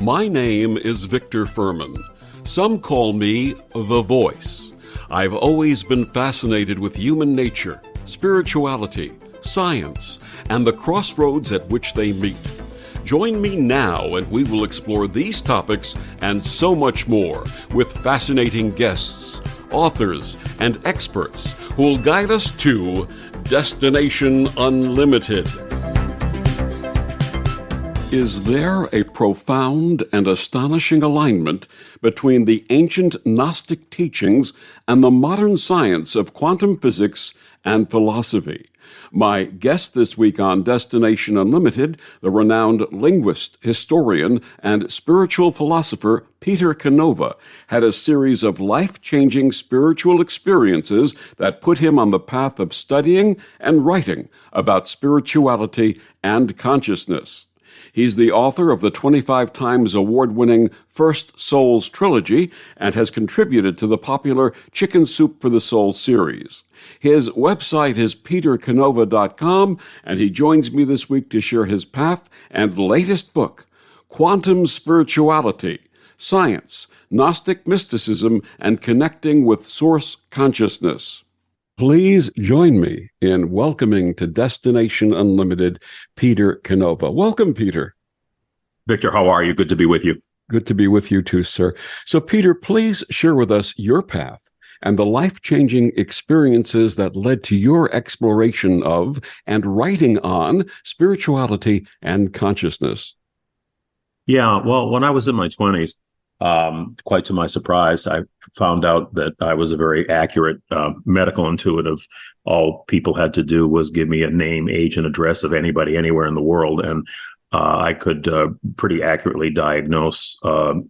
My name is Victor Fuhrman. Some call me the Voice. I've always been fascinated with human nature, spirituality, science, and the crossroads at which they meet. Join me now and we will explore these topics and so much more with fascinating guests, authors, and experts who will guide us to Destination Unlimited. Is there a profound and astonishing alignment between the ancient Gnostic teachings and the modern science of quantum physics and philosophy? My guest this week on Destination Unlimited, the renowned linguist, historian, and spiritual philosopher Peter Canova, had a series of life-changing spiritual experiences that put him on the path of studying and writing about spirituality and consciousness. He's the author of the 25 times award-winning First Souls trilogy and has contributed to the popular Chicken Soup for the Soul series. His website is petercanova.com, and he joins me this week to share his path and latest book, Quantum Spirituality, Science, Gnostic Mysticism, and Connecting with Source Consciousness. Please join me in welcoming to Destination Unlimited, Peter Canova. Welcome, Peter. Victor, how are you? Good to be with you. Good to be with you too, sir. So, Peter, please share with us your path and the life-changing experiences that led to your exploration of and writing on spirituality and consciousness. Yeah, well, when I was in my 20s, quite to my surprise, I found out that I was a very accurate medical intuitive. All people had to do was give me a name, age, and address of anybody anywhere in the world, and I could pretty accurately diagnose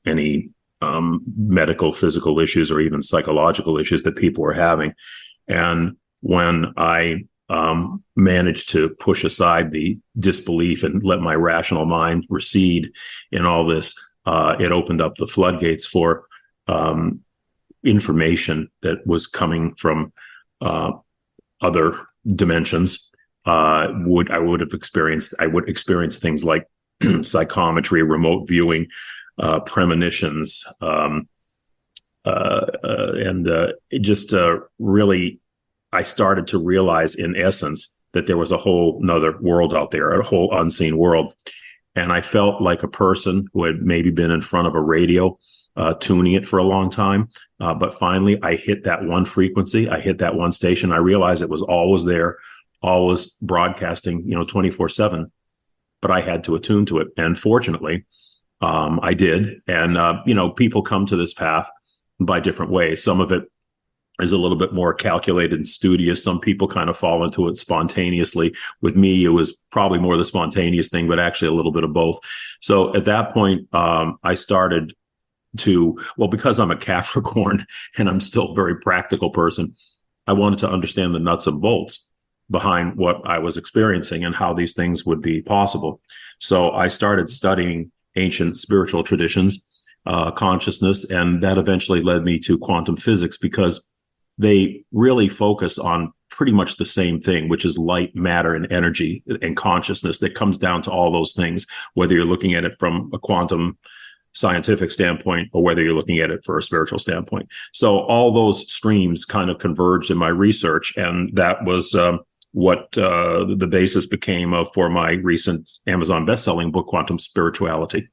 any medical, physical issues or even psychological issues that people were having. And when I managed to push aside the disbelief and let my rational mind recede in all this, it opened up the floodgates for information that was coming from other dimensions. I would experience things like psychometry, remote viewing, premonitions, and it just really, I started to realize, in essence, that there was a whole nother world out there, a whole unseen world. And I felt like a person who had maybe been in front of a radio, tuning it for a long time. But finally, I hit that one frequency. I hit that one station. I realized it was always there, always broadcasting, 24/7. But I had to attune to it. And fortunately, I did. And, people come to this path by different ways. Some of it is a little bit more calculated and studious. Some people kind of fall into it spontaneously. With me, it was probably more the spontaneous thing, but actually a little bit of both. So at that point, I started to, because I'm a Capricorn and I'm still a very practical person, I wanted to understand the nuts and bolts behind what I was experiencing and how these things would be possible. So I started studying ancient spiritual traditions, consciousness, and that eventually led me to quantum physics, because they really focus on pretty much the same thing, which is light, matter, and energy and consciousness. That comes down to all those things, whether you're looking at it from a quantum scientific standpoint or whether you're looking at it for a spiritual standpoint. So all those streams kind of converged in my research, and that was what the basis became for my recent Amazon best-selling book, Quantum Spirituality.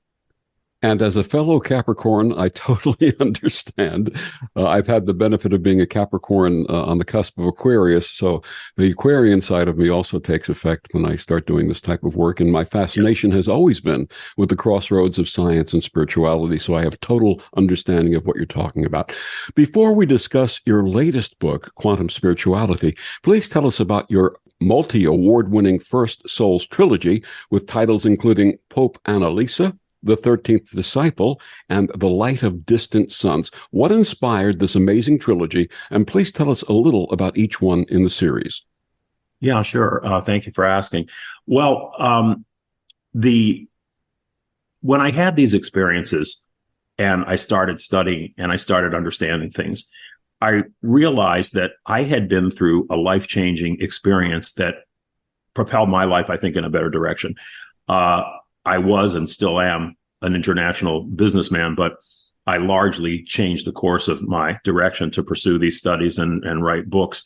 And as a fellow Capricorn, I totally understand. I've had the benefit of being a Capricorn on the cusp of Aquarius. So the Aquarian side of me also takes effect when I start doing this type of work. And my fascination has always been with the crossroads of science and spirituality. So I have total understanding of what you're talking about. Before we discuss your latest book, Quantum Spirituality, please tell us about your multi-award-winning First Souls trilogy with titles including Pope Annalisa, The 13th Disciple, and The Light of Distant Suns. What inspired this amazing trilogy? And please tell us a little about each one in the series. Yeah, sure. Thank you for asking. Well, when I had these experiences and I started studying and I started understanding things, I realized that I had been through a life-changing experience that propelled my life, I think, in a better direction. I was and still am an international businessman, but I largely changed the course of my direction to pursue these studies and write books.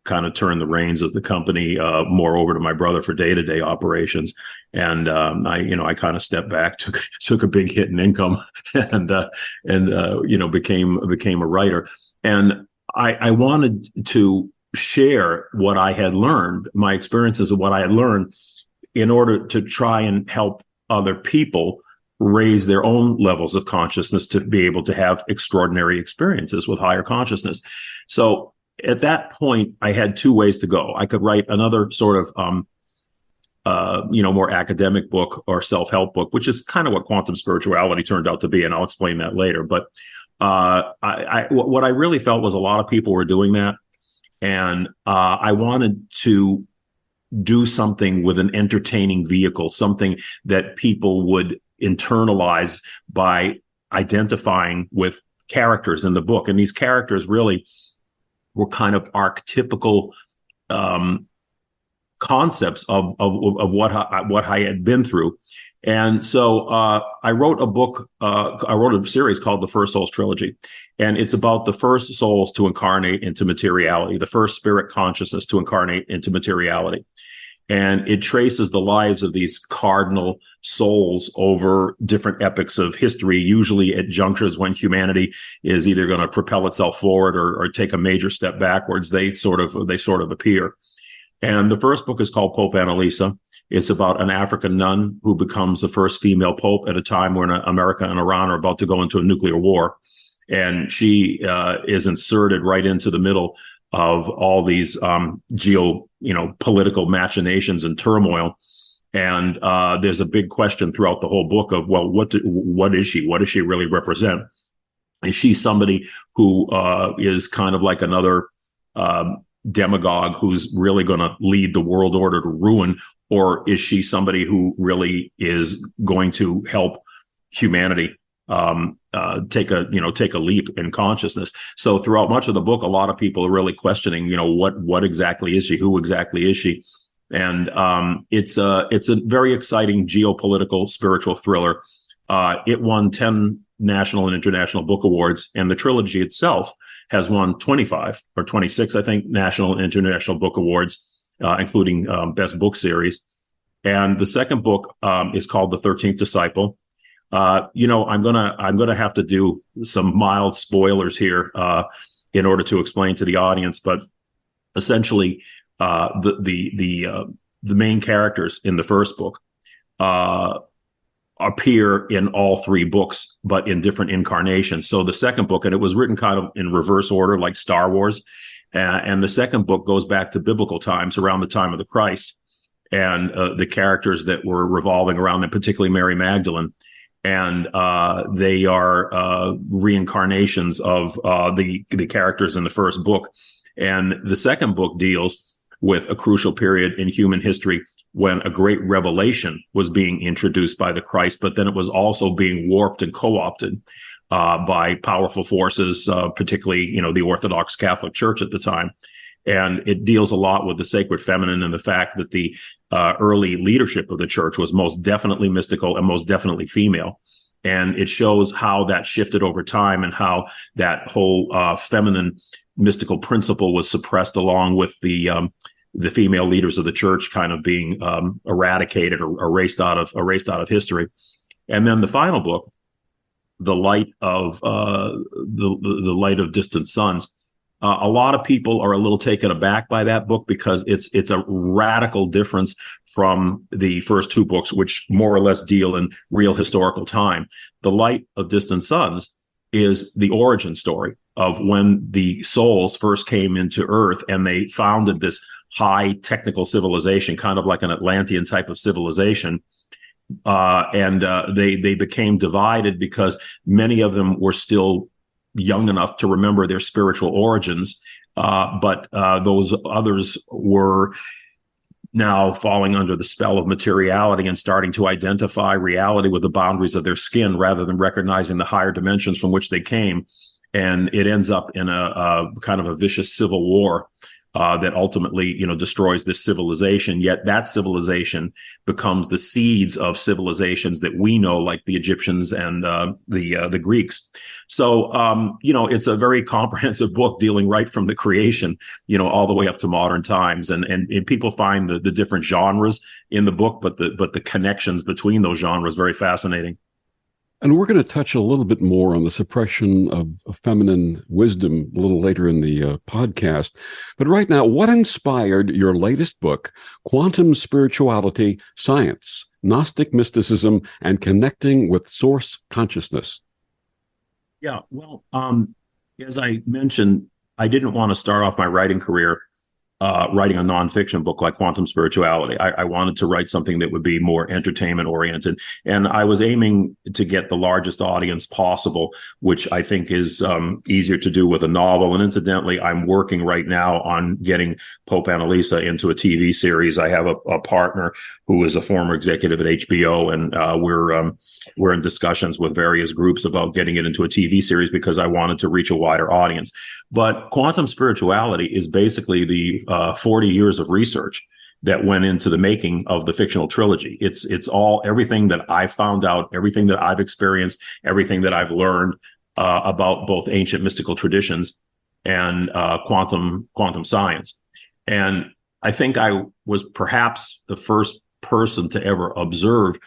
Kind of turned the reins of the company more over to my brother for day-to-day operations, and I kind of stepped back, took a big hit in income, and became a writer. And I wanted to share what I had learned, my experiences of what I had learned, in order to try and help other people raise their own levels of consciousness to be able to have extraordinary experiences with higher consciousness. So at that point, I had two ways to go. I could write another sort of, more academic book or self-help book, which is kind of what quantum spirituality turned out to be, and I'll explain that later. But what I really felt was a lot of people were doing that, and I wanted to do something with an entertaining vehicle, something that people would internalize by identifying with characters in the book. And these characters really were kind of archetypical concepts of what I had been through. And so I wrote a book, I wrote a series called The First Souls Trilogy. And it's about the first souls to incarnate into materiality, the first spirit consciousness to incarnate into materiality. And it traces the lives of these cardinal souls over different epochs of history, usually at junctures when humanity is either going to propel itself forward or take a major step backwards. They sort of appear. And the first book is called Pope Annalisa. It's about an African nun who becomes the first female pope at a time when America and Iran are about to go into a nuclear war. And she is inserted right into the middle of all these political machinations and turmoil. And there's a big question throughout the whole book of, well, what is she? What does she really represent? Is she somebody who is kind of like another demagogue who's really going to lead the world order to ruin? Or is she somebody who really is going to help humanity take a leap in consciousness? So throughout much of the book, a lot of people are really questioning, what exactly is she? Who exactly is she? And it's a very exciting geopolitical spiritual thriller. It won 10 national and international book awards, and the trilogy itself has won 25 or 26, I think, national and international book awards, including best book series. And the second book is called The 13th Disciple. I'm gonna have to do some mild spoilers here in order to explain to the audience. But essentially, the main characters in the first book appear in all three books, but in different incarnations. So the second book, and it was written kind of in reverse order, like Star Wars, and the second book goes back to biblical times, around the time of the Christ, and the characters that were revolving around them, particularly Mary Magdalene. And they are reincarnations of the characters in the first book. And the second book deals with a crucial period in human history when a great revelation was being introduced by the Christ, but then it was also being warped and co-opted by powerful forces, particularly, the Orthodox Catholic Church at the time. And it deals a lot with the sacred feminine and the fact that the early leadership of the church was most definitely mystical and most definitely female. And it shows how that shifted over time and how that whole feminine mystical principle was suppressed along with the female leaders of the church kind of being eradicated or erased out of history. And then the final book, The Light of the Light of Distant Suns. A lot of people are a little taken aback by that book because it's a radical difference from the first two books, which more or less deal in real historical time. The Light of Distant Suns is the origin story of when the souls first came into Earth and they founded this high technical civilization, kind of like an Atlantean type of civilization. And they became divided because many of them were still young enough to remember their spiritual origins. But those others were now falling under the spell of materiality and starting to identify reality with the boundaries of their skin rather than recognizing the higher dimensions from which they came. And it ends up in a kind of a vicious civil war that ultimately, destroys this civilization. Yet that civilization becomes the seeds of civilizations that we know, like the Egyptians and the Greeks. So, it's a very comprehensive book dealing right from the creation, all the way up to modern times. And people find the different genres in the book, but the connections between those genres very fascinating. And we're going to touch a little bit more on the suppression of feminine wisdom a little later in the podcast. But right now, what inspired your latest book, Quantum Spirituality, Science, Gnostic Mysticism, and Connecting with Source Consciousness? Yeah, well, as I mentioned, I didn't want to start off my writing career writing a nonfiction book like Quantum Spirituality. I wanted to write something that would be more entertainment oriented. And I was aiming to get the largest audience possible, which I think is easier to do with a novel. And incidentally, I'm working right now on getting Pope Annalisa into a TV series. I have a partner who is a former executive at HBO, and we're in discussions with various groups about getting it into a TV series because I wanted to reach a wider audience. But Quantum Spirituality is basically the 40 years of research that went into the making of the fictional trilogy. It's all everything that I've found out, everything that I've experienced, everything that I've learned about both ancient mystical traditions and quantum science. And I think I was perhaps the first person to ever observe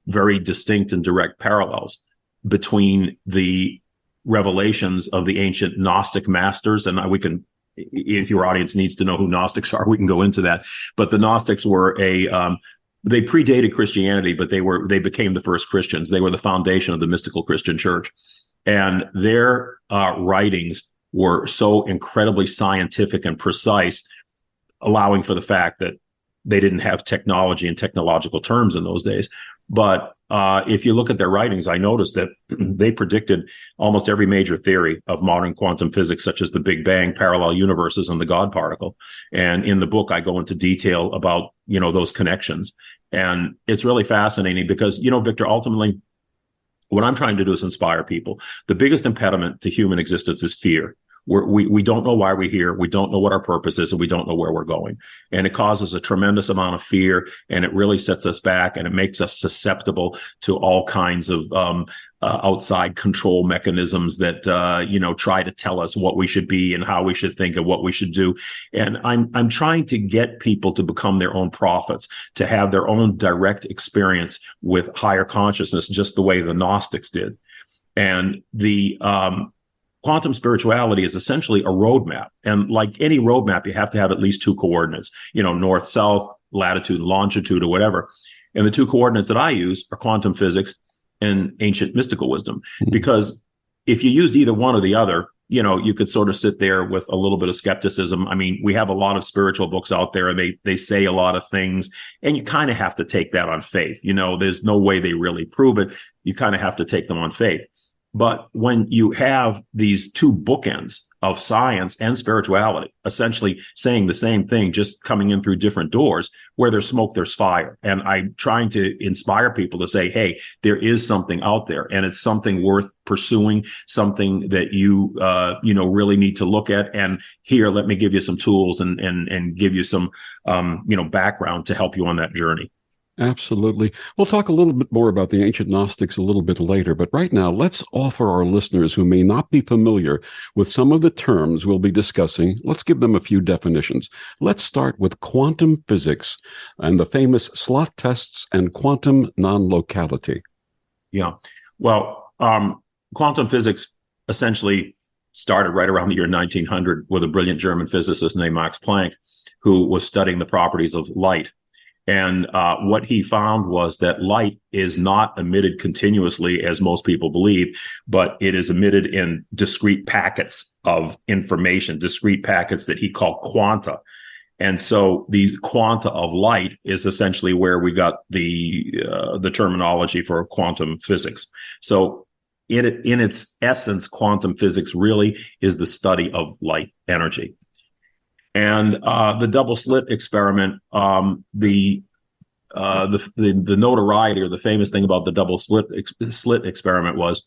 very distinct and direct parallels between the revelations of the ancient Gnostic masters. And we can, if your audience needs to know who Gnostics are, we can go into that. But the Gnostics were they predated Christianity, but they became the first Christians. They were the foundation of the mystical Christian church. And their writings were so incredibly scientific and precise, allowing for the fact that they didn't have technology and technological terms in those days. But if you look at their writings, I noticed that they predicted almost every major theory of modern quantum physics, such as the Big Bang, parallel universes, and the God particle. And in the book, I go into detail about, those connections. And it's really fascinating because, Victor, ultimately, what I'm trying to do is inspire people. The biggest impediment to human existence is fear. We don't know why we're here. We don't know what our purpose is, and we don't know where we're going. And it causes a tremendous amount of fear, and it really sets us back, and it makes us susceptible to all kinds of outside control mechanisms that try to tell us what we should be and how we should think and what we should do. And I'm trying to get people to become their own prophets, to have their own direct experience with higher consciousness, just the way the Gnostics did. And the quantum spirituality is essentially a roadmap. And like any roadmap, you have to have at least two coordinates, north, south, latitude, longitude, or whatever. And the two coordinates that I use are quantum physics and ancient mystical wisdom. Because if you used either one or the other, you could sort of sit there with a little bit of skepticism. I mean, we have a lot of spiritual books out there, and they say a lot of things, and you kind of have to take that on faith. There's no way they really prove it. You kind of have to take them on faith. But when you have these two bookends of science and spirituality, essentially saying the same thing, just coming in through different doors, where there's smoke, there's fire. And I'm trying to inspire people to say, hey, there is something out there, and it's something worth pursuing, something that you really need to look at. And here, let me give you some tools and give you some, background to help you on that journey. Absolutely. We'll talk a little bit more about the ancient Gnostics a little bit later, but right now, let's offer our listeners who may not be familiar with some of the terms we'll be discussing, let's give them a few definitions. Let's start with quantum physics and the famous Sloth tests and quantum non-locality. Yeah. Well, quantum physics essentially started right around the year 1900 with a brilliant German physicist named Max Planck, who was studying the properties of light. And what he found was that light is not emitted continuously, as most people believe, but it is emitted in discrete packets of information, discrete packets that he called quanta. And so these quanta of light is essentially where we got the terminology for quantum physics. So in its essence, quantum physics really is the study of light energy. And the double slit experiment, the notoriety or the famous thing about the double slit experiment was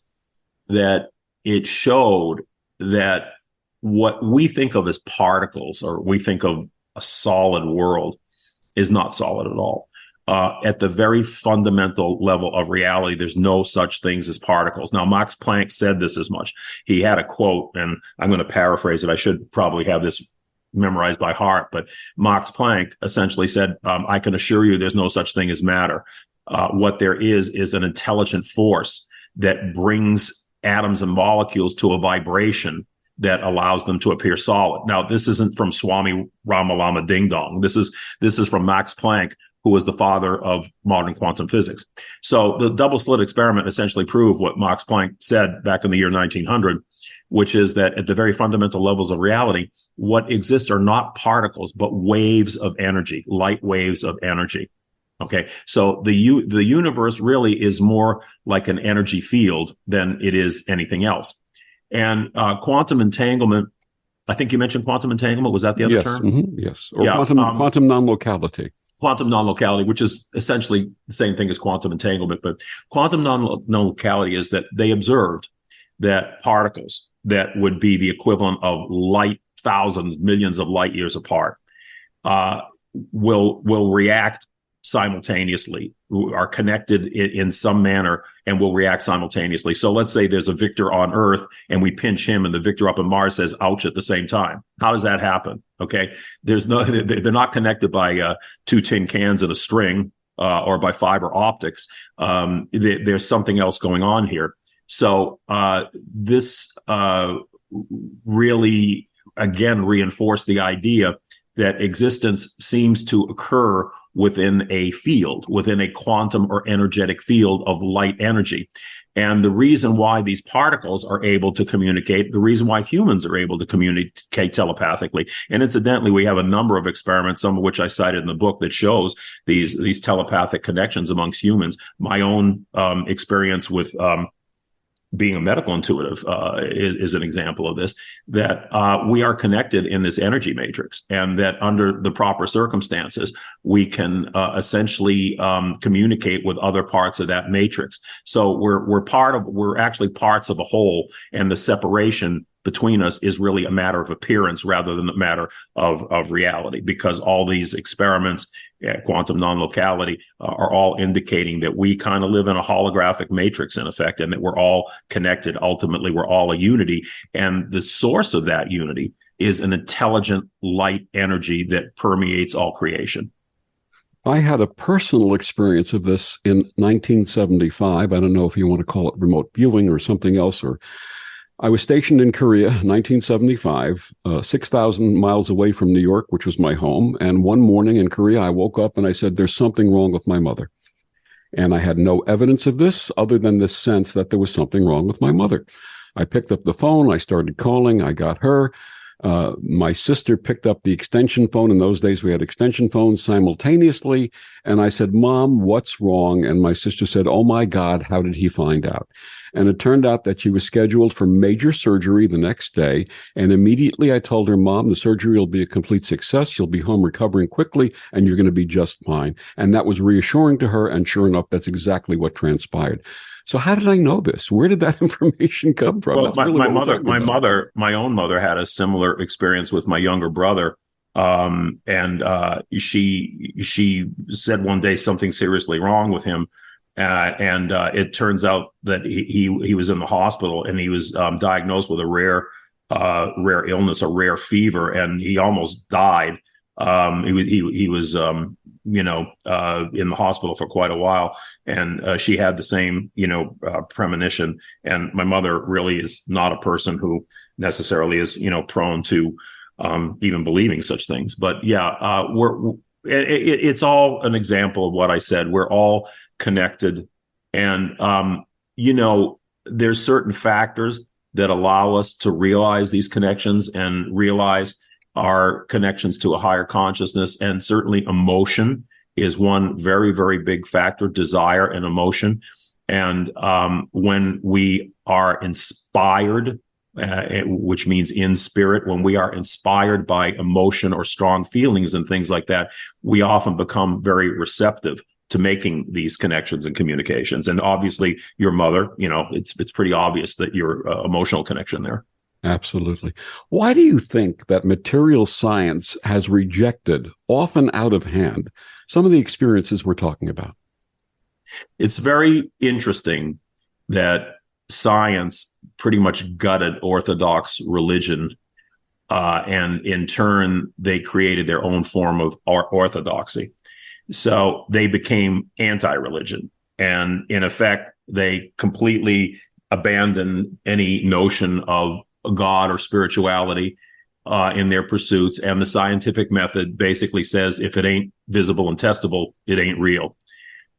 that it showed that what we think of as particles, or we think of a solid world, is not solid at all. At the very fundamental level of reality, there's no such things as particles. Now, Max Planck said this as much. He had a quote, and I'm going to paraphrase it. I should probably have this memorized by heart, but Max Planck essentially said, I can assure you there's no such thing as matter. What there is an intelligent force that brings atoms and molecules to a vibration that allows them to appear solid. Now, this isn't from Swami Ramalama Ding Dong. This is from Max Planck, who was the father of modern quantum physics. So the double slit experiment essentially proved what Max Planck said back in the year 1900, which is that at the very fundamental levels of reality, what exists are not particles, but waves of energy, light waves of energy. Okay, so the universe really is more like an energy field than it is anything else. And quantum entanglement, I think you mentioned quantum entanglement. Was that the other term? Mm-hmm, yes. Or quantum non-locality. Quantum non-locality, which is essentially the same thing as quantum entanglement. But quantum non-locality is that they observed that particles that would be the equivalent of light, thousands, millions of light years apart, will react simultaneously, are connected in some manner, and will react simultaneously. So let's say there's a Victor on Earth and we pinch him, and the Victor up in Mars says ouch at the same time. How does that happen? Okay. They're not connected by two tin cans and a string, or by fiber optics. There's something else going on here. So this really, again, reinforced the idea that existence seems to occur within a field, within a quantum or energetic field of light energy. And the reason why these particles are able to communicate, the reason why humans are able to communicate telepathically. And incidentally, we have a number of experiments, some of which I cited in the book, that shows these telepathic connections amongst humans. My own experience with being a medical intuitive is an example of this, that we are connected in this energy matrix, and that under the proper circumstances, we can essentially communicate with other parts of that matrix. So we're actually parts of a whole, and the separation between us is really a matter of appearance rather than a matter of reality, because all these experiments, quantum non-locality, are all indicating that we kind of live in a holographic matrix, in effect, and that we're all connected. Ultimately, we're all a unity. And the source of that unity is an intelligent light energy that permeates all creation. I had a personal experience of this in 1975. I don't know if you want to call it remote viewing or something else, or I was stationed in Korea, 1975, 6,000 miles away from New York, which was my home. And one morning in Korea, I woke up and I said, there's something wrong with my mother. And I had no evidence of this other than this sense that there was something wrong with my mother. I picked up the phone. I started calling. I got her. My sister picked up the extension phone. In those days, we had extension phones simultaneously. And I said, Mom, what's wrong? And my sister said, oh, my God, how did he find out? And it turned out that she was scheduled for major surgery the next day. And immediately I told her, Mom, the surgery will be a complete success. You'll be home recovering quickly, and you're going to be just fine. And that was reassuring to her. And sure enough, that's exactly what transpired. So how did I know this? Where did that information come from? Well, my own mother had a similar experience with my younger brother. She said one day something seriously wrong with him. And it turns out that he was in the hospital, and he was diagnosed with a rare illness, a rare fever, and he almost died. He was in the hospital for quite a while, and she had the same premonition. And my mother really is not a person who necessarily is prone to even believing such things. But yeah, it's all an example of what I said. We're all connected, and there's certain factors that allow us to realize these connections and realize our connections to a higher consciousness. And certainly emotion is one very, very big factor, desire and emotion. And when we are inspired, which means in spirit, when we are inspired by emotion or strong feelings and things like that, we often become very receptive to making these connections and communications. And obviously your mother, it's pretty obvious that your emotional connection there. Absolutely. Why do you think that material science has rejected, often out of hand, some of the experiences we're talking about? It's very interesting that science pretty much gutted Orthodox religion, and in turn, they created their own form of orthodoxy. So they became anti-religion. And in effect, they completely abandoned any notion of God or spirituality in their pursuits. And the scientific method basically says if it ain't visible and testable, it ain't real.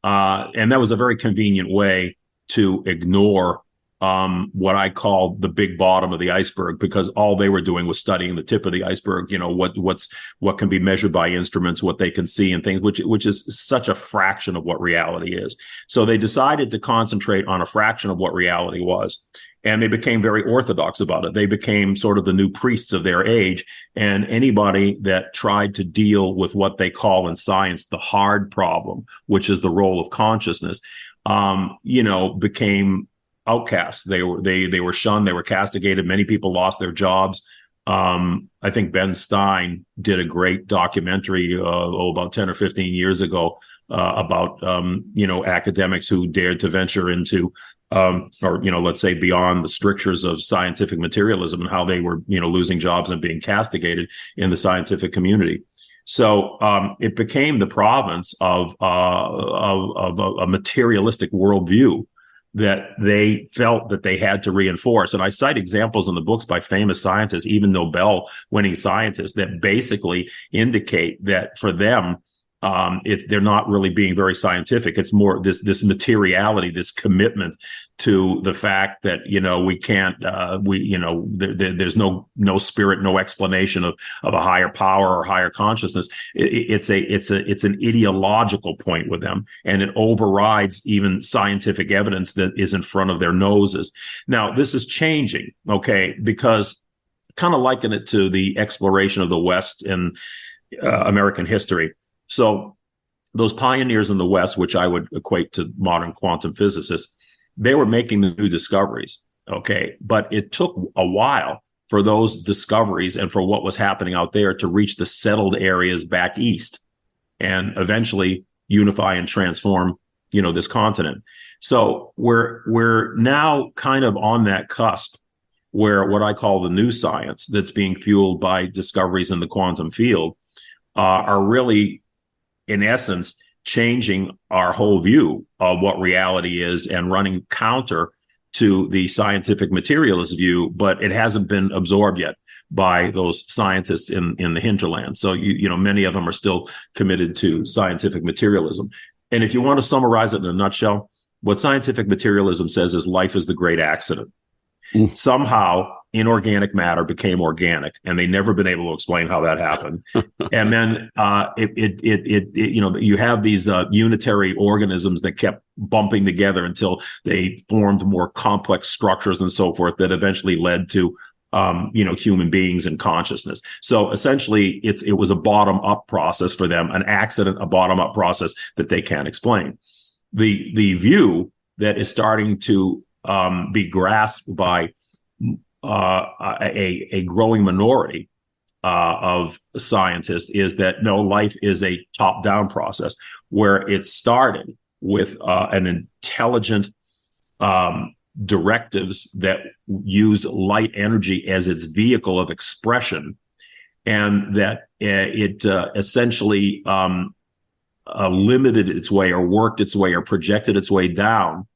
And that was a very convenient way to ignore what I call the big bottom of the iceberg, because all they were doing was studying the tip of the iceberg. You know, what can be measured by instruments, what they can see, and things, which is such a fraction of what reality is. So they decided to concentrate on a fraction of what reality was, and they became very orthodox about it. They became sort of the new priests of their age, and anybody that tried to deal with what they call in science the hard problem, which is the role of consciousness, became outcasts. They were shunned. They were castigated. Many people lost their jobs. I think Ben Stein did a great documentary about 10 or 15 years ago about academics who dared to venture into let's say beyond the strictures of scientific materialism, and how they were losing jobs and being castigated in the scientific community. So it became the province of a materialistic worldview that they felt that they had to reinforce. And I cite examples in the books by famous scientists, even Nobel-winning scientists, that basically indicate that for them, they're not really being very scientific. It's more this materiality, this commitment to the fact that we can't there's no spirit, no explanation of a higher power or higher consciousness. It's an ideological point with them, and it overrides even scientific evidence that is in front of their noses. Now this is changing, okay, because kind of liken it to the exploration of the West in American history. So those pioneers in the West, which I would equate to modern quantum physicists, they were making the new discoveries, okay? But it took a while for those discoveries and for what was happening out there to reach the settled areas back east and eventually unify and transform, this continent. So we're now kind of on that cusp where what I call the new science that's being fueled by discoveries in the quantum field are really, in essence, changing our whole view of what reality is and running counter to the scientific materialist view, but it hasn't been absorbed yet by those scientists in the hinterland. So, many of them are still committed to scientific materialism. And if you want to summarize it in a nutshell, what scientific materialism says is life is the great accident. Somehow inorganic matter became organic, and they never been able to explain how that happened. And then you have these unitary organisms that kept bumping together until they formed more complex structures and so forth that eventually led to human beings and consciousness. So essentially it was a bottom up process for them, an accident, a bottom up process that they can't explain. The view that is starting to be grasped by a growing minority of scientists is that no, life is a top-down process where it started with an intelligent directives that use light energy as its vehicle of expression, and that it essentially limited its way or worked its way or projected its way down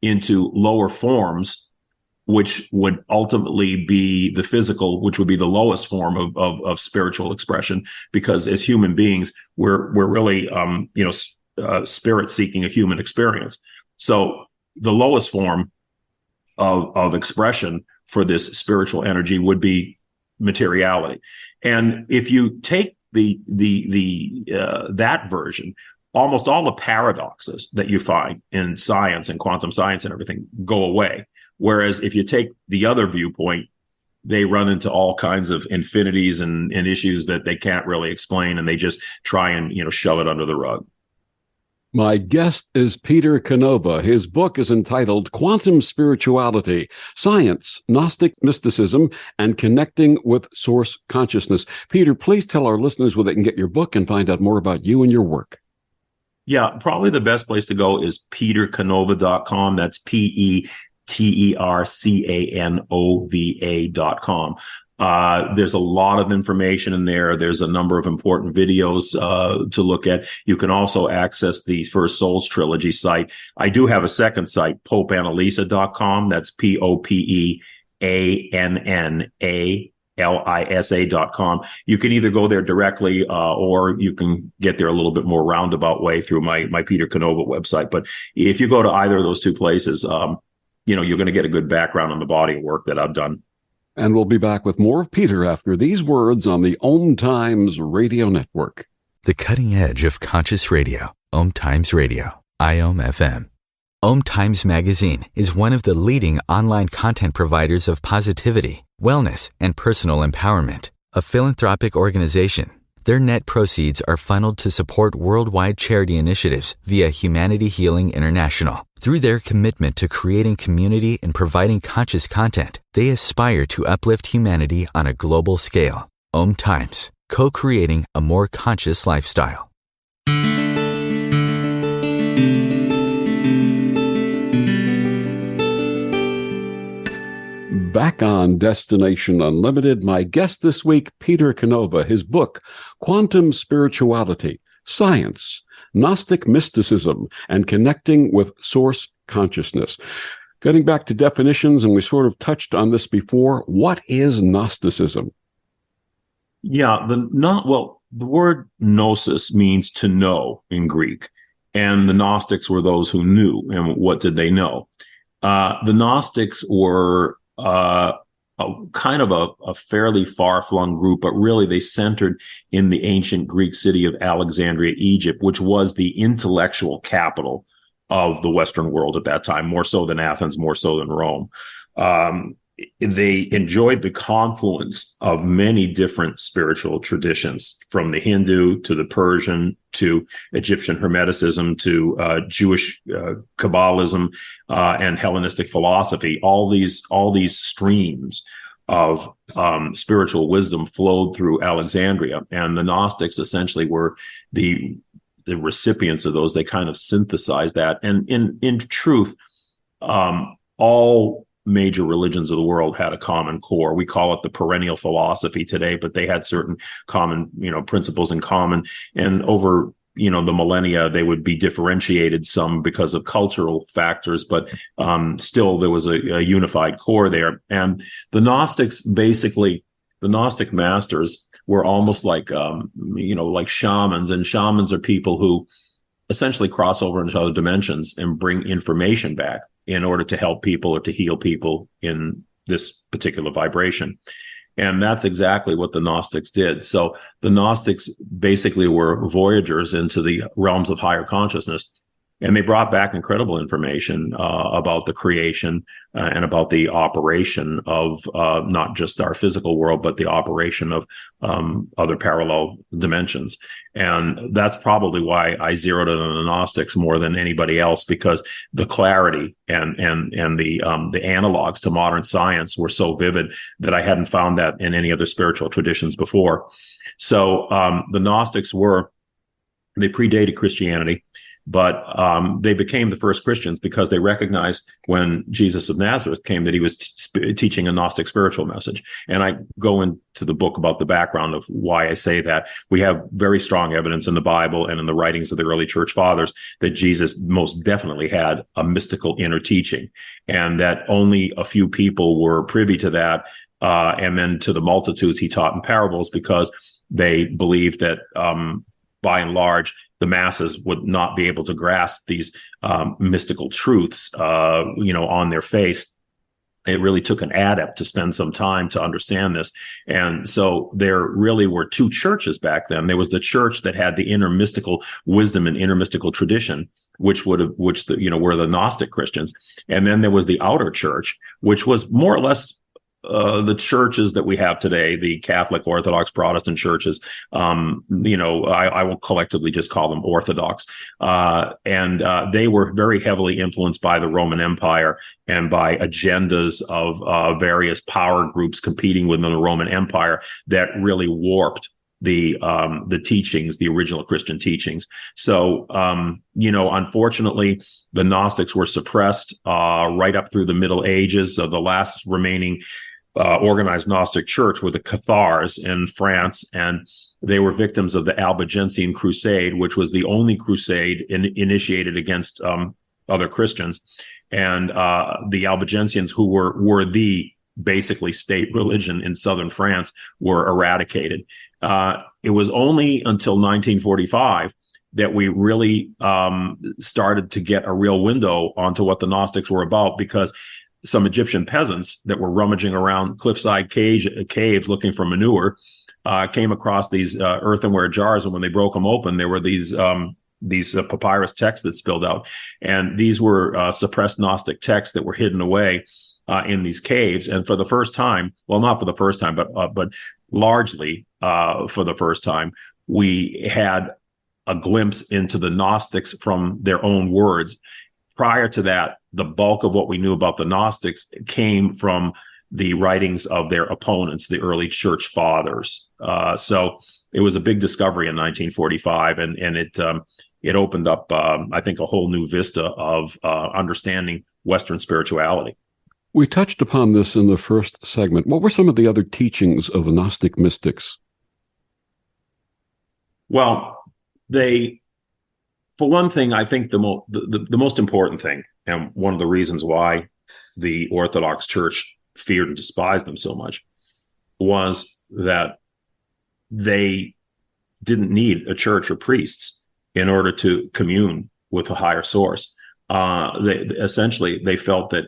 into lower forms, which would ultimately be the physical, which would be the lowest form of spiritual expression, because as human beings, we're really spirit seeking a human experience. So the lowest form of expression for this spiritual energy would be materiality. And if you take that version, almost all the paradoxes that you find in science and quantum science and everything go away. Whereas if you take the other viewpoint, they run into all kinds of infinities and issues that they can't really explain, and they just try and shove it under the rug. My guest is Peter Canova. His book is entitled Quantum Spirituality, Science, Gnostic Mysticism, and Connecting with Source Consciousness. Peter, please tell our listeners where they can get your book and find out more about you and your work. Yeah, probably the best place to go is petercanova.com. That's petercanova.com. There's a lot of information in there. There's a number of important videos to look at. You can also access the First Souls Trilogy site. I do have a second site, popeannalisa.com. That's POPEANNALISA.com. You can either go there directly or you can get there a little bit more roundabout way through my Peter Canova website. But if you go to either of those two places, you're going to get a good background on the body of work that I've done. And we'll be back with more of Peter after these words on the OMTimes Radio Network. The cutting edge of conscious radio, OMTimes Radio, IOM FM. OMTimes Magazine is one of the leading online content providers of positivity, wellness, and personal empowerment. A philanthropic organization, their net proceeds are funneled to support worldwide charity initiatives via Humanity Healing International. Through their commitment to creating community and providing conscious content, they aspire to uplift humanity on a global scale. OMTimes, co-creating a more conscious lifestyle. Back on Destination Unlimited, my guest this week, Peter Canova, his book, Quantum Spirituality, Science, Gnostic Mysticism, and Connecting with Source Consciousness. Getting back to definitions, and we sort of touched on this before, what is Gnosticism? Yeah, the word gnosis means to know in Greek, and the Gnostics were those who knew. And what did they know? The Gnostics were kind of a fairly far-flung group, but really they centered in the ancient Greek city of Alexandria, Egypt, which was the intellectual capital of the Western world at that time, more so than Athens, more so than Rome. They enjoyed the confluence of many different spiritual traditions, from the Hindu to the Persian to Egyptian Hermeticism to Jewish Kabbalism and Hellenistic philosophy. All these streams of spiritual wisdom flowed through Alexandria, and the Gnostics essentially were the recipients of those. They kind of synthesized that, and in truth, all major religions of the world had a common core. We call it the perennial philosophy today, but they had certain common, principles in common. And over, the millennia, they would be differentiated, some because of cultural factors, but still there was a unified core there. And the Gnostics, basically, the Gnostic masters were almost like, like shamans, and shamans are people who essentially cross over into other dimensions and bring information back in order to help people or to heal people in this particular vibration. And that's exactly what the Gnostics did. So the Gnostics basically were voyagers into the realms of higher consciousness. And they brought back incredible information about the creation and about the operation of not just our physical world, but the operation of other parallel dimensions. And that's probably why I zeroed in on the Gnostics more than anybody else, because the clarity and the analogs to modern science were so vivid that I hadn't found that in any other spiritual traditions before. So the Gnostics they predated Christianity. But they became the first Christians because they recognized when Jesus of Nazareth came that he was teaching a Gnostic spiritual message. And I go into the book about the background of why I say that. We have very strong evidence in the Bible and in the writings of the early church fathers that Jesus most definitely had a mystical inner teaching, and that only a few people were privy to that. And then to the multitudes he taught in parables, because they believed that by and large, the masses would not be able to grasp these mystical truths, on their face. It really took an adept to spend some time to understand this. And so there really were two churches back then. There was the church that had the inner mystical wisdom and inner mystical tradition, were the Gnostic Christians. And then there was the outer church, which was more or less the churches that we have today, the Catholic, Orthodox, Protestant churches, I will collectively just call them Orthodox. And they were very heavily influenced by the Roman Empire and by agendas of various power groups competing within the Roman Empire that really warped the teachings, the original Christian teachings. So, unfortunately, the Gnostics were suppressed right up through the Middle Ages. So the last remaining organized Gnostic church were the Cathars in France, and they were victims of the Albigensian Crusade, which was the only crusade initiated against other Christians. And the Albigensians, who were the basically state religion in southern France, were eradicated. It was only until 1945 that we really started to get a real window onto what the Gnostics were about, because some Egyptian peasants that were rummaging around cliffside caves looking for manure came across these earthenware jars, and when they broke them open, there were these papyrus texts that spilled out, and these were suppressed Gnostic texts that were hidden away in these caves. And for the first time, well, not for the first time, but largely for the first time, we had a glimpse into the Gnostics from their own words. Prior to that, the bulk of what we knew about the Gnostics came from the writings of their opponents, the early church fathers. So it was a big discovery in 1945, and it opened up, I think, a whole new vista of understanding Western spirituality. We touched upon this in the first segment. What were some of the other teachings of the Gnostic mystics? Well, for one thing, I think the most important thing, and one of the reasons why the Orthodox Church feared and despised them so much, was that they didn't need a church or priests in order to commune with a higher source. They felt that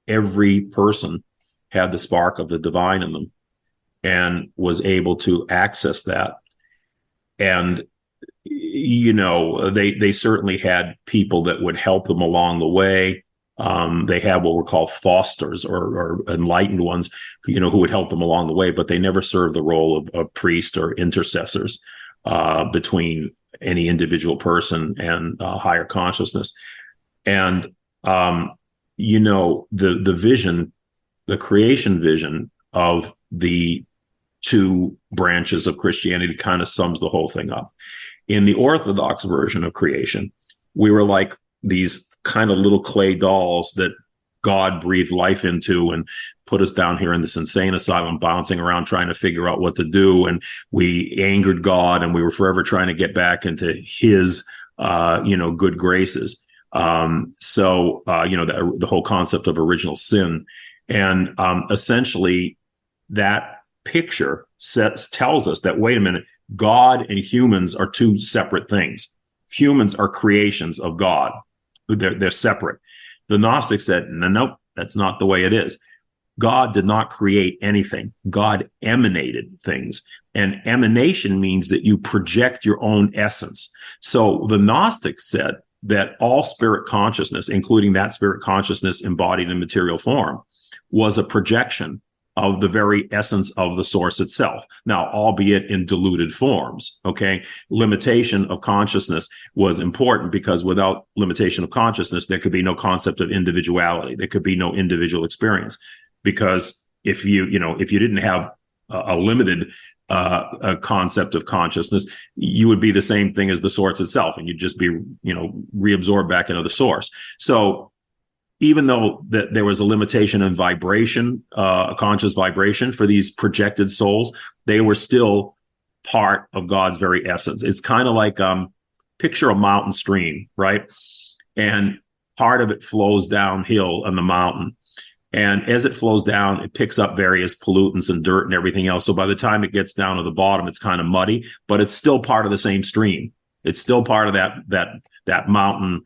every person had the spark of the divine in them and was able to access that. And, they certainly had people that would help them along the way. They had what were called fosters or enlightened ones, who would help them along the way, but they never served the role of priest or intercessors between any individual person and higher consciousness. And, the vision, the creation vision of the two branches of Christianity kind of sums the whole thing up. In the Orthodox version of creation, we were like these kind of little clay dolls that God breathed life into and put us down here in this insane asylum, bouncing around trying to figure out what to do. And we angered God, and we were forever trying to get back into his, good graces. The whole concept of original sin. And essentially that picture tells us that, wait a minute, God and humans are two separate things. Humans are creations of God. They're separate. The Gnostics said, nope, that's not the way it is. God did not create anything. God emanated things. And emanation means that you project your own essence. So the Gnostics said that all spirit consciousness, including that spirit consciousness embodied in material form, was a projection of the very essence of the source itself. Now, albeit in diluted forms, okay? Limitation of consciousness was important, because without limitation of consciousness, there could be no concept of individuality. There could be no individual experience, because if you didn't have a limited a concept of consciousness, you would be the same thing as the source itself, and you'd just be, reabsorbed back into the source. So even though that there was a limitation in vibration, a conscious vibration for these projected souls, they were still part of God's very essence. It's kind of like, picture a mountain stream, right? And part of it flows downhill on the mountain. And as it flows down, it picks up various pollutants and dirt and everything else. So by the time it gets down to the bottom, it's kind of muddy, but it's still part of the same stream. It's still part of that mountain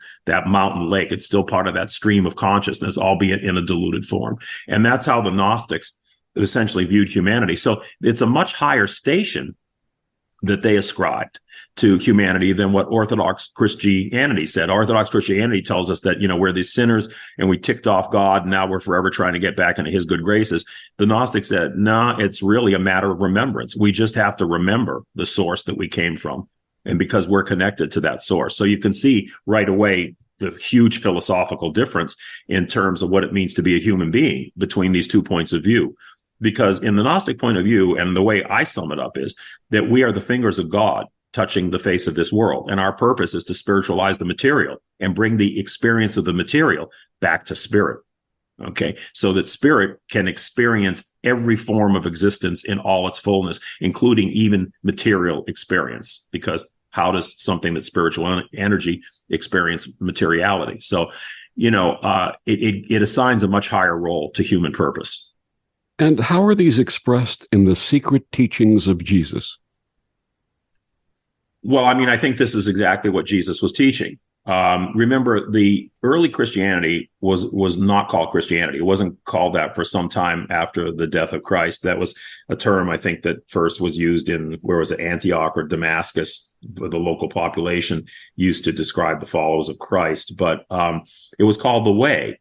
lake. It's still part of that stream of consciousness, albeit in a diluted form. And that's how the Gnostics essentially viewed humanity. So it's a much higher station that they ascribed to humanity than what Orthodox Christianity said. Orthodox Christianity tells us that, we're these sinners and we ticked off God, and now we're forever trying to get back into his good graces. The Gnostic said, no, it's really a matter of remembrance. We just have to remember the source that we came from, and because we're connected to that source. So you can see right away the huge philosophical difference in terms of what it means to be a human being between these 2 points of view. Because in the Gnostic point of view, and the way I sum it up, is that we are the fingers of God touching the face of this world. And our purpose is to spiritualize the material and bring the experience of the material back to spirit. Okay. So that spirit can experience every form of existence in all its fullness, including even material experience. Because how does something that's spiritual energy experience materiality? So, it assigns a much higher role to human purpose. And how are these expressed in the secret teachings of Jesus? Well, I think this is exactly what Jesus was teaching. Remember, the early Christianity was not called Christianity. It wasn't called that for some time after the death of Christ. That was a term, I think, that first was used in, where was it, Antioch or Damascus, where the local population used to describe the followers of Christ. But it was called the Way.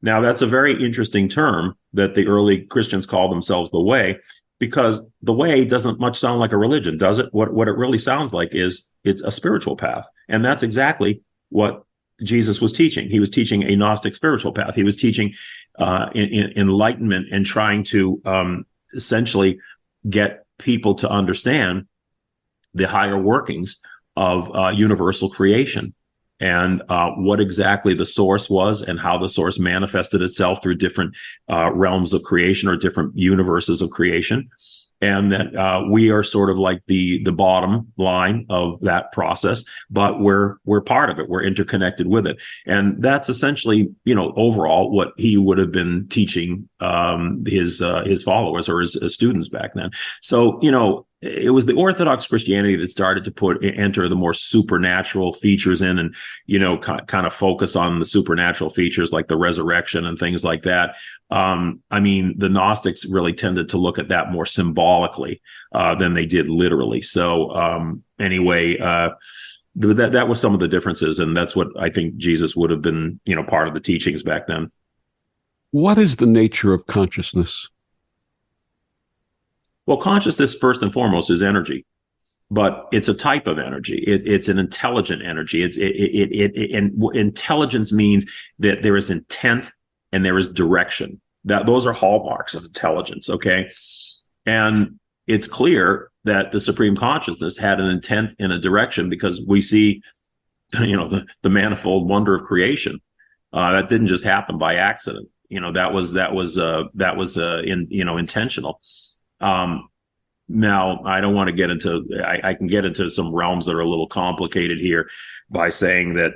Now, that's a very interesting term that the early Christians called themselves the Way, because the way doesn't much sound like a religion, does it? What it really sounds like is it's a spiritual path. And that's exactly what Jesus was teaching. He was teaching a Gnostic spiritual path. He was teaching enlightenment and trying to essentially get people to understand the higher workings of universal creation, and what exactly the source was, and how the source manifested itself through different realms of creation or different universes of creation. And that we are sort of like the bottom line of that process, but we're part of it. We're interconnected with it. And that's essentially, overall what he would have been teaching his followers or his students back then. So, it was the Orthodox Christianity that started to enter the more supernatural features in, and, kind of focus on the supernatural features like the resurrection and things like that. The Gnostics really tended to look at that more symbolically than they did literally. So that was some of the differences, and that's what I think Jesus would have been, part of the teachings back then. What is the nature of consciousness? Well, consciousness, first and foremost, is energy, but it's a type of energy. It's an intelligent energy. And intelligence means that there is intent and there is direction. Those are hallmarks of intelligence. Okay. And it's clear that the supreme consciousness had an intent and a direction, because we see, the manifold wonder of creation. That didn't just happen by accident. That was intentional. Now, I don't want to get into, I can get into some realms that are a little complicated here by saying that,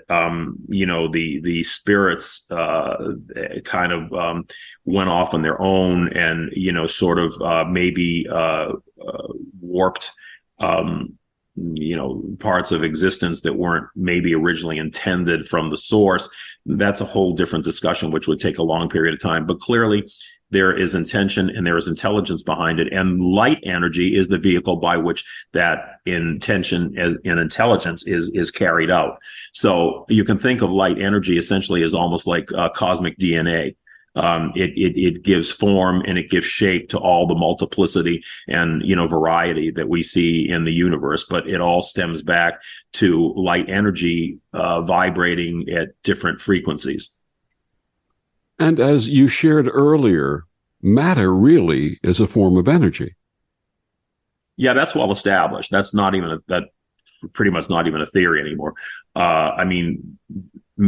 the spirits kind of went off on their own and, sort of maybe warped, parts of existence that weren't maybe originally intended from the source. That's a whole different discussion, which would take a long period of time. But clearly, there is intention and there is intelligence behind it. And light energy is the vehicle by which that intention and intelligence is carried out. So you can think of light energy essentially as almost like cosmic DNA. It gives form and it gives shape to all the multiplicity and, variety that we see in the universe. But it all stems back to light energy vibrating at different frequencies. And as you shared earlier, matter really is a form of energy. Yeah, that's well established. That's pretty much not even a theory anymore.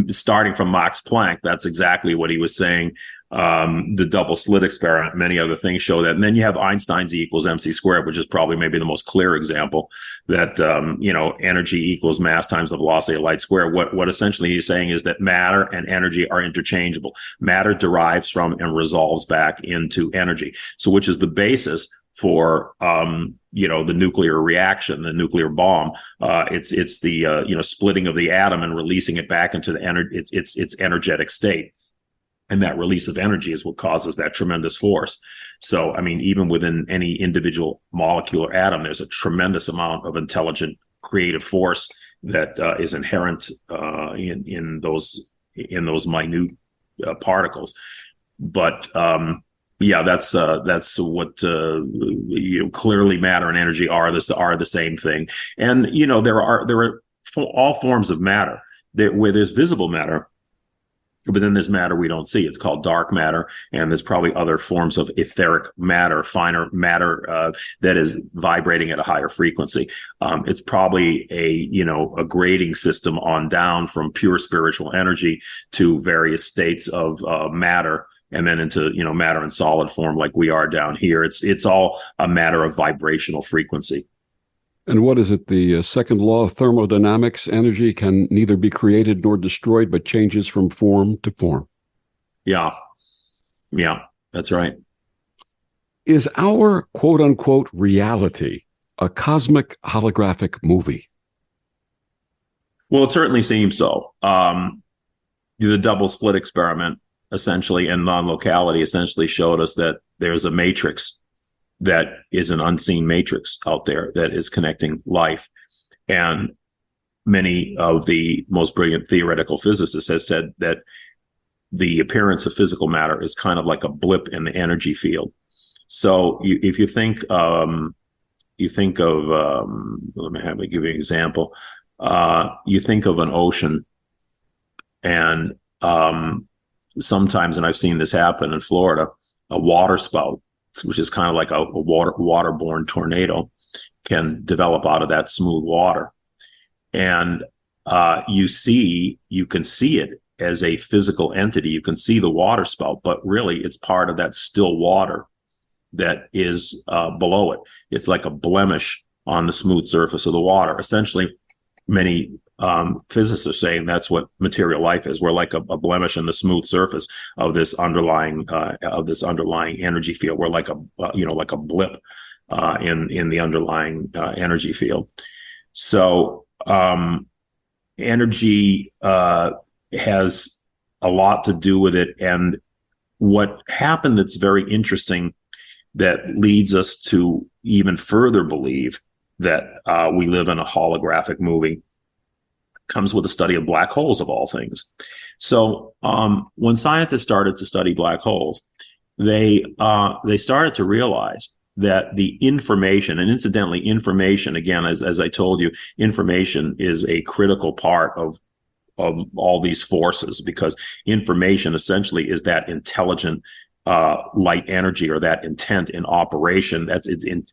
Starting from Max Planck, that's exactly what he was saying. The double slit experiment, many other things show that. And then you have Einstein's E equals mc squared, which is probably maybe the most clear example that, energy equals mass times the velocity of light squared. What essentially he's saying is that matter and energy are interchangeable. Matter derives from and resolves back into energy. So which is the basis for, the nuclear reaction, the nuclear bomb. It's the, splitting of the atom and releasing it back into its energetic state. And that release of energy is what causes that tremendous force. So, I mean, even within any individual molecule or atom, there's a tremendous amount of intelligent, creative force that is inherent in those minute particles. But yeah, that's what clearly matter and energy are the same thing. And there are all forms of matter where there's visible matter. But then there's matter we don't see. It's called dark matter. And there's probably other forms of etheric matter, finer matter that is vibrating at a higher frequency. It's probably a grading system on down from pure spiritual energy to various states of matter, and then into matter in solid form like we are down here. It's all a matter of vibrational frequency. And what is it? The second law of thermodynamics: energy can neither be created nor destroyed, but changes from form to form. Yeah, that's right. Is our quote unquote reality a cosmic holographic movie? Well, it certainly seems so. The double split experiment essentially and non-locality essentially showed us that there's a matrix that is an unseen matrix out there that is connecting life. And many of the most brilliant theoretical physicists have said that the appearance of physical matter is kind of like a blip in the energy field. So if you think of, let me give you an example. You think of an ocean, and sometimes, and I've seen this happen in Florida, a water spout, which is kind of like a waterborne tornado, can develop out of that smooth water. And you can see it as a physical entity. You can see the water spout, but really it's part of that still water that is below it. It's like a blemish on the smooth surface of the water. Essentially, many physicists are saying that's what material life is. We're like a blemish in the smooth surface of this underlying energy field. We're like a blip in the underlying energy field. So energy has a lot to do with it. And what happened that's very interesting that leads us to even further believe that we live in a holographic movie comes with the study of black holes, of all things. So when scientists started to study black holes, they started to realize that the information, and incidentally, information, again, as I told you, information is a critical part of all these forces, because information essentially is that intelligent light energy, or that intent in operation.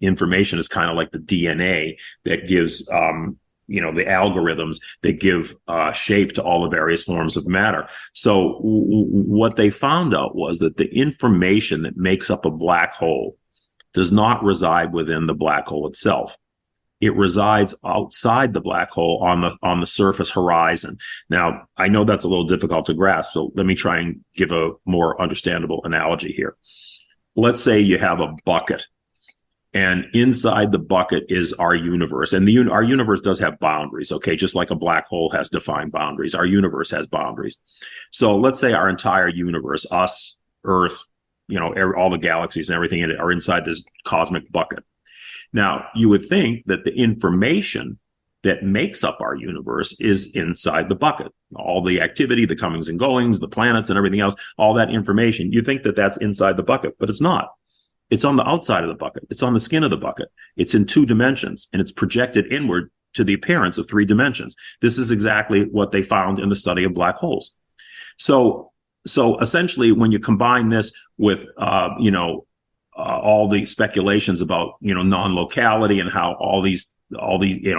Information is kind of like the DNA that gives the algorithms that give shape to all the various forms of matter. So what they found out was that the information that makes up a black hole does not reside within the black hole itself. It resides outside the black hole on the surface horizon. Now, I know that's a little difficult to grasp, so let me try and give a more understandable analogy here. Let's say you have a bucket, and inside the bucket is our universe. And our universe does have boundaries, okay? Just like a black hole has defined boundaries, our universe has boundaries. So let's say our entire universe, us, Earth, all the galaxies and everything in it are inside this cosmic bucket. Now, you would think that the information that makes up our universe is inside the bucket. All the activity, the comings and goings, the planets and everything else, all that information, you think that that's inside the bucket, but it's not. It's on the outside of the bucket. It's on the skin of the bucket. It's in 2 dimensions, and it's projected inward to the appearance of 3 dimensions. This is exactly what they found in the study of black holes. So essentially, when you combine this with, all the speculations about, non-locality and how all these,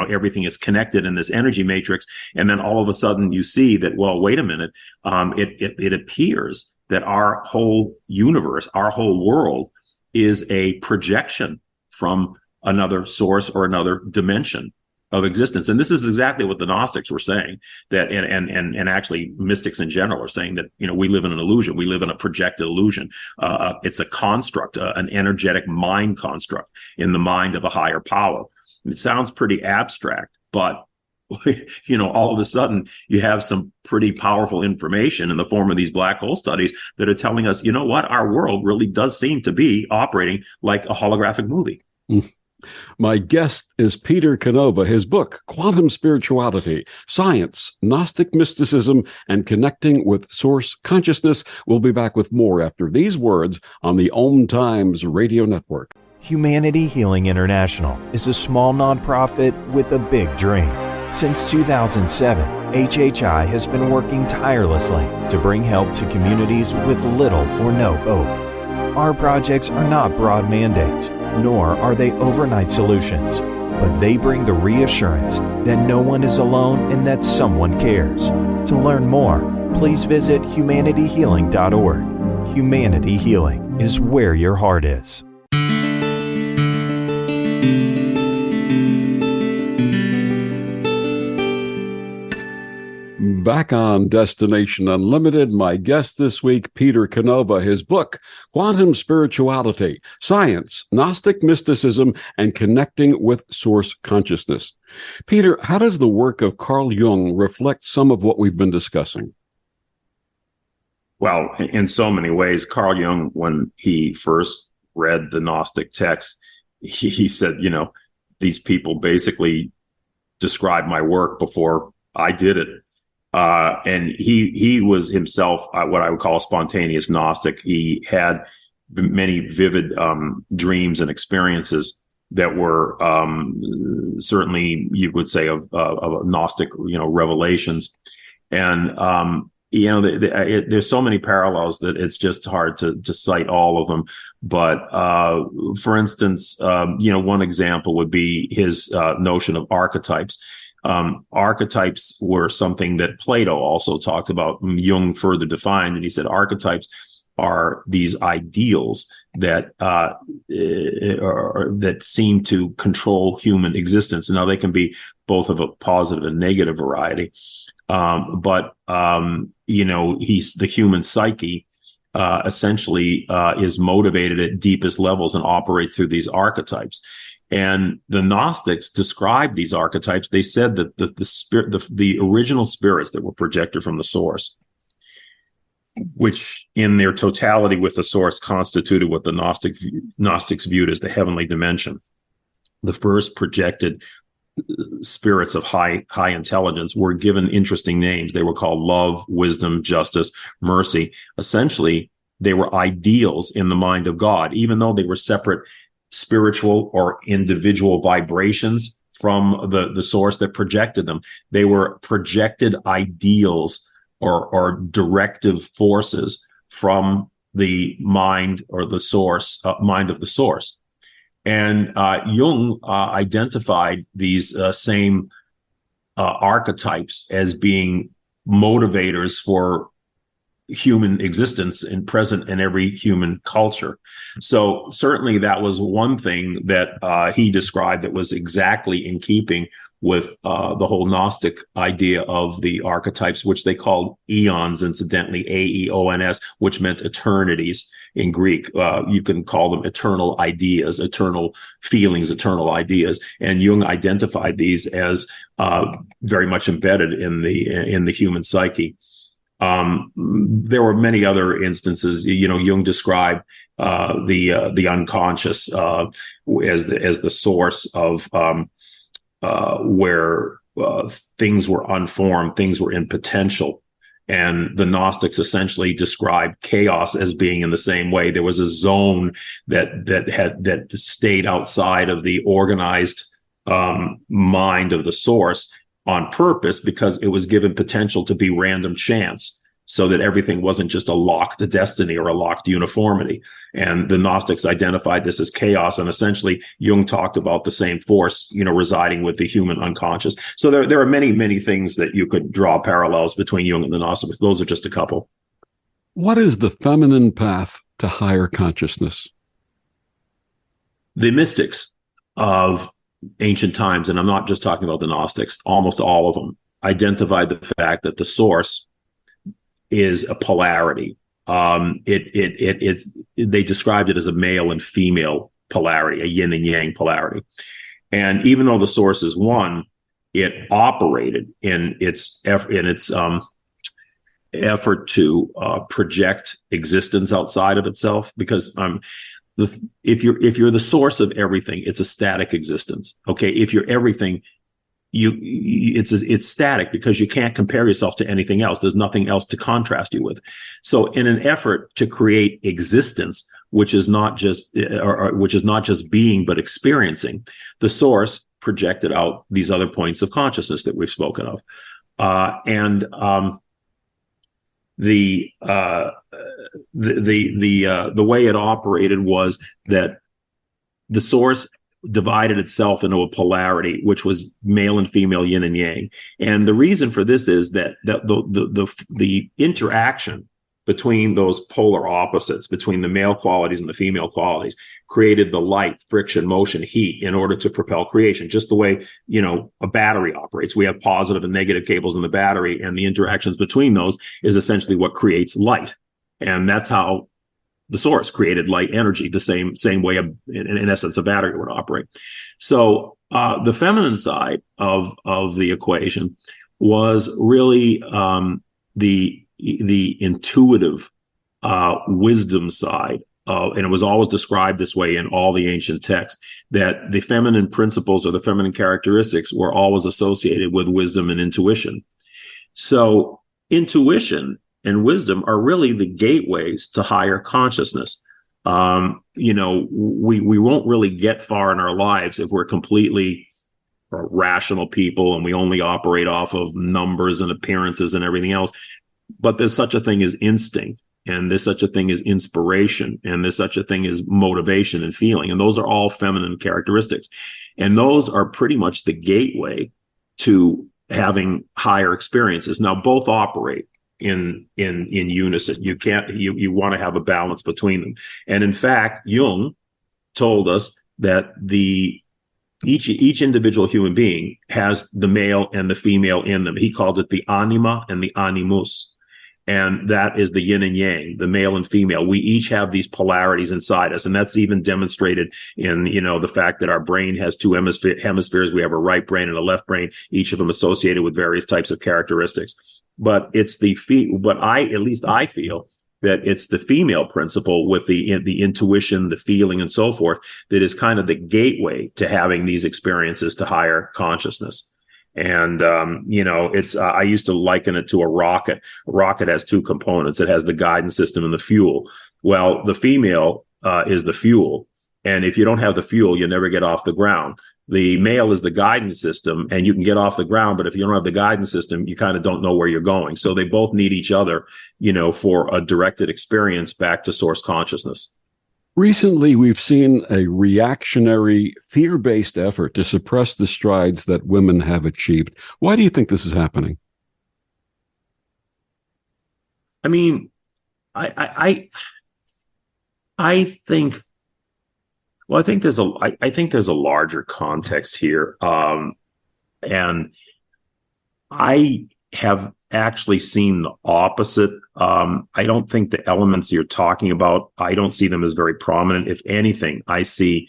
everything is connected in this energy matrix. And then all of a sudden you see that, well, wait a minute. It appears that our whole universe, our whole world is a projection from another source or another dimension of existence. And this is exactly what the Gnostics were saying, that and actually mystics in general are saying that, we live in an illusion. We live in a projected illusion. It's a construct, an energetic mind construct in the mind of a higher power. It sounds pretty abstract, but all of a sudden you have some pretty powerful information in the form of these black hole studies that are telling us, you know what, our world really does seem to be operating like a holographic movie. My guest is Peter Canova. His book, Quantum Spirituality, Science, Gnostic Mysticism, and Connecting with Source Consciousness. We'll be back with more after these words on the OMTimes Radio Network. Humanity Healing International is a small nonprofit with a big dream. Since 2007, HHI has been working tirelessly to bring help to communities with little or no hope. Our projects are not broad mandates, nor are they overnight solutions, but they bring the reassurance that no one is alone and that someone cares. To learn more, please visit humanityhealing.org. Humanity Healing is where your heart is. Back on Destination Unlimited, my guest this week, Peter Canova, his book, Quantum Spirituality, Science, Gnostic Mysticism, and Connecting with Source Consciousness. Peter, how does the work of Carl Jung reflect some of what we've been discussing? Well, in so many ways, Carl Jung, when he first read the Gnostic text, he said, these people basically described my work before I did it. And he was himself what I would call a spontaneous Gnostic. He had many vivid dreams and experiences that were certainly, you would say, of Gnostic, revelations. And there's so many parallels that it's just hard to cite all of them. But for instance, one example would be his notion of archetypes. Archetypes were something that Plato also talked about. Jung further defined, and he said archetypes are these ideals that that seem to control human existence. Now, they can be both of a positive and negative variety, but he's the human psyche. Essentially, is motivated at deepest levels and operates through these archetypes. And the Gnostics described these archetypes. They said that the original spirits that were projected from the source, which in their totality with the source constituted what the Gnostics viewed as the heavenly dimension. The first projected spirits of high intelligence were given interesting names. They were called love, wisdom, justice, mercy. Essentially, they were ideals in the mind of God, even though they were separate spiritual or individual vibrations from the source that projected them. They were projected ideals or directive forces from the mind or the source, mind of the source. And Jung identified these same archetypes as being motivators for human existence and present in every human culture. So certainly that was one thing that he described that was exactly in keeping with the whole Gnostic idea of the archetypes, which they called eons, incidentally, Aeons, which meant eternities in Greek. You can call them eternal ideas, eternal feelings, eternal ideas. And Jung identified these as very much embedded in the human psyche. There were many other instances. Jung described the unconscious as the source of where things were unformed, things were in potential. And the Gnostics essentially described chaos as being in the same way. There was a zone that stayed outside of the organized mind of the source on purpose, because it was given potential to be random chance, so that everything wasn't just a locked destiny or a locked uniformity. And the Gnostics identified this as chaos. And essentially, Jung talked about the same force, residing with the human unconscious. So there are many, many things that you could draw parallels between Jung and the Gnostics. Those are just a couple. What is the feminine path to higher consciousness? The mystics of ancient times, and I'm not just talking about the Gnostics, almost all of them identified the fact that the source is a polarity. They described it as a male and female polarity, a yin and yang polarity. And even though the source is one, it operated in its effort to project existence outside of itself, because if you're the source of everything, it's a static existence. Okay, if you're everything, it's static because you can't compare yourself to anything else. There's nothing else to contrast you with. So in an effort to create existence, which is not just being but experiencing, the source projected out these other points of consciousness that we've spoken of, and the way it operated was that the source divided itself into a polarity, which was male and female, yin and yang. And the reason for this is that the interaction between those polar opposites, between the male qualities and the female qualities, created the light, friction, motion, heat in order to propel creation, just the way, a battery operates. We have positive and negative cables in the battery, and the interactions between those is essentially what creates light. And that's how the source created light energy, the same way, in essence, a battery would operate. So the feminine side of the equation was really the intuitive wisdom side, and it was always described this way in all the ancient texts, that the feminine principles or the feminine characteristics were always associated with wisdom and intuition. So intuition and wisdom are really the gateways to higher consciousness. We won't really get far in our lives if we're completely rational people and we only operate off of numbers and appearances and everything else. But there's such a thing as instinct, and there's such a thing as inspiration, and there's such a thing as motivation and feeling. And those are all feminine characteristics. And those are pretty much the gateway to having higher experiences. Now, both operate in unison. You want to have a balance between them. And in fact, Jung told us that each individual human being has the male and the female in them. He called it the anima and the animus. And that is the yin and yang, the male and female. We each have these polarities inside us. And that's even demonstrated in, the fact that our brain has two hemispheres. We have a right brain and a left brain, each of them associated with various types of characteristics. But it's I feel that it's the female principle with the intuition, the feeling, and so forth, that is kind of the gateway to having these experiences to higher consciousness. And, I used to liken it to a rocket. A rocket has two components. It has the guidance system and the fuel. Well, the female is the fuel. And if you don't have the fuel, you never get off the ground. The male is the guidance system, and you can get off the ground. But if you don't have the guidance system, you kind of don't know where you're going. So they both need each other, for a directed experience back to source consciousness. Recently, we've seen a reactionary, fear-based effort to suppress the strides that women have achieved. Why do you think this is happening? I mean, I think there's a larger context here, and I have actually seen the opposite. I don't think the elements you're talking about, I don't see them as very prominent. If anything, I see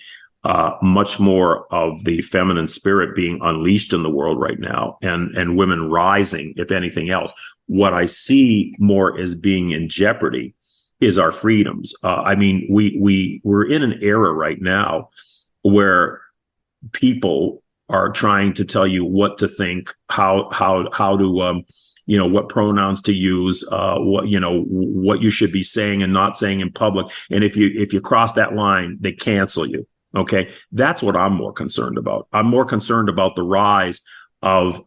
much more of the feminine spirit being unleashed in the world right now, and women rising, if anything else. What I see more as being in jeopardy is our freedoms. We're in an era right now where people are trying to tell you what to think, how to what pronouns to use, what you should be saying and not saying in public. And if you cross that line, they cancel you. Okay, that's what I'm more concerned about. I'm more concerned about the rise of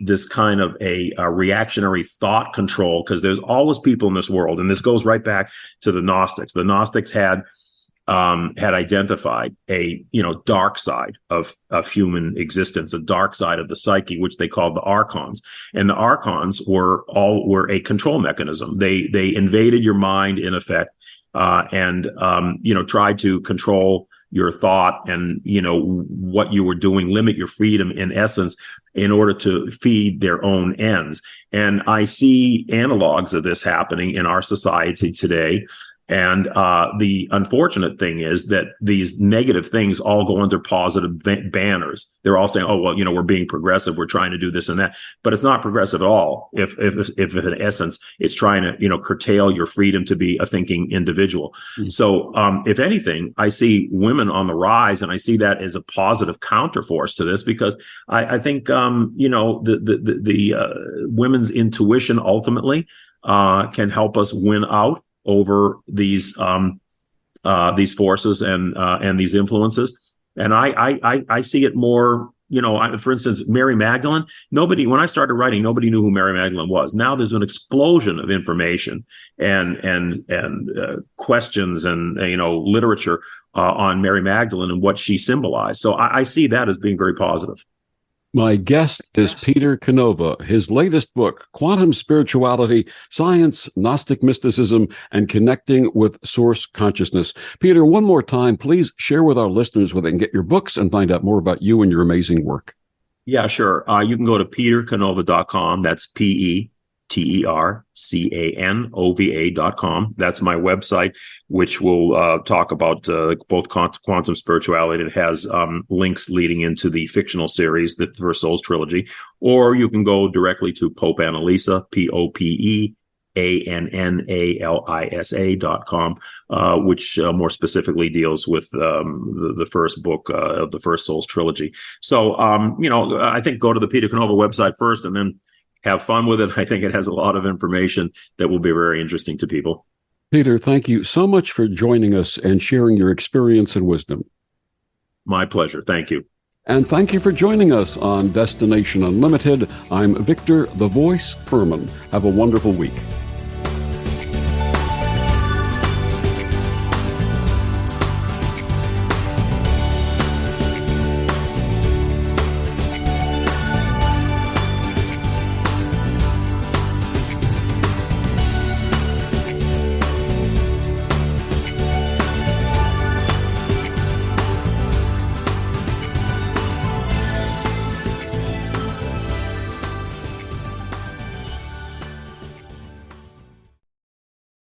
this kind of a reactionary thought control, because there's always people in this world, and this goes right back to the Gnostics. The Gnostics had identified a dark side of human existence, a dark side of the psyche, which they called the archons. And the archons were a control mechanism. They invaded your mind, in effect, and tried to control your thought and what you were doing, limit your freedom, in essence, in order to feed their own ends. And I see analogs of this happening in our society today. And the unfortunate thing is that these negative things all go under positive banners. They're all saying, "Oh, well, we're being progressive. We're trying to do this and that," but it's not progressive at all. If in essence it's trying to curtail your freedom to be a thinking individual. Mm-hmm. So if anything, I see women on the rise, and I see that as a positive counterforce to this, because I think the women's intuition ultimately can help us win out over these forces and these influences. And I see it more, for instance, Mary Magdalene. When I started writing, nobody knew who Mary Magdalene was. Now there's an explosion of information and questions and literature on Mary Magdalene and what she symbolized. So I see that as being very positive. My guest is Peter Canova. His latest book, Quantum Spirituality, Science, Gnostic Mysticism, and Connecting with Source Consciousness. Peter, one more time, please share with our listeners where they can get your books and find out more about you and your amazing work. Yeah, sure. You can go to petercanova.com. That's PeterCanova.com. That's my website, which will talk about both quantum spirituality. It has links leading into the fictional series, the First Souls trilogy. Or you can go directly to Pope Annalisa, PopeAnnalisa.com, which more specifically deals with the first book of the First Souls trilogy. So, I think go to the Peter Canova website first and then have fun with it. I think it has a lot of information that will be very interesting to people. Peter, thank you so much for joining us and sharing your experience and wisdom. My pleasure. Thank you. And thank you for joining us on Destination Unlimited. I'm Victor, the Voice Fuhrman. Have a wonderful week.